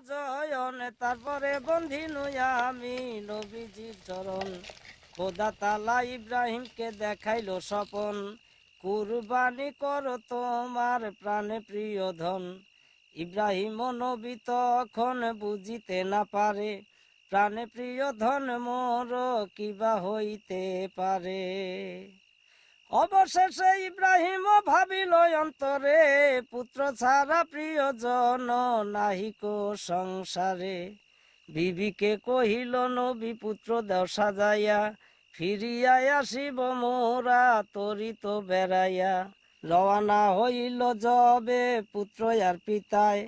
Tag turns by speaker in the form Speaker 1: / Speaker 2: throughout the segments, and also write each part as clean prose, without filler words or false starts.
Speaker 1: Join তারপরে বন্ধিনু আমি নবীজির চরণ। খোদা তাআলা ইব্রাহিমকে দেখাইলো স্বপন, কুরবানি করো তোমার প্রাণে প্রিয় ধন। ইব্রাহিম নবী তখন বুঝিতে না পারে, প্রাণে প্রিয় ধন মোর কিবা হইতে পারে। অবশেষে ইব্রাহিম ভাবিল অন্তরে, পুত্র ছাড়া প্রিয়জন নাহিক সংসারে। বিবিকে কহিল নবী পুত্র দেও সাজাইয়া, ফিরিয়া আসিব মোরা তরিত বেড়াইয়া। রওয়ানা হইল যবে পুত্র আর পিতায়,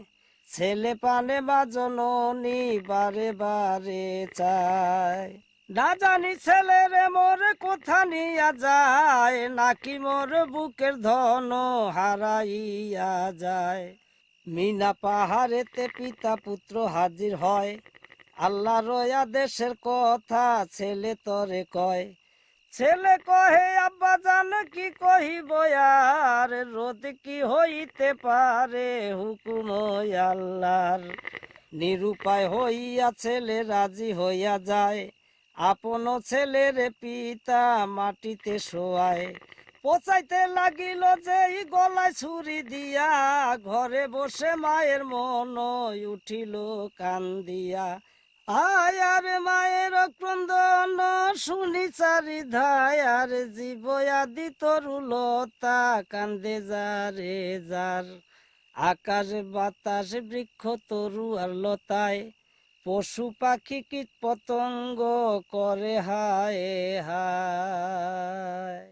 Speaker 1: ছেলে পানে বাজননি বারে বারে চায়। না জানি ছেলেরে মোর কোথা নিয়া যায়, নাকি মোর বুকের ধন হারাইয়া যায়। মিনা পাহাড়েতে পিতা পুত্র হাজির হয়, আল্লাহর আদেশের কথা ছেলে তরে কয়। ছেলে কহে আব্বা জান কি কহিব আর, রোদ কি হইতে পারে হুকুম আল্লাহর। নিরুপায় হইয়া ছেলে রাজি হইয়া যায়, আপন ছেলের পিতা মাটিতে শোয়ায়। পচাইতে লাগিল যেই গলায় ছুরি দিয়া, ঘরে বসে মায়ের মন উঠিল কান্দিয়া। আয় আর মায়ের ক্রন্দন শুনি চারিধায়, আর জীব আদি তরুলতা কান্দে যারে যার। আকাশ বাতাস বৃক্ষ তরু আর লতায়, পশু পাখি কীট পতঙ্গ করে হায় হায়।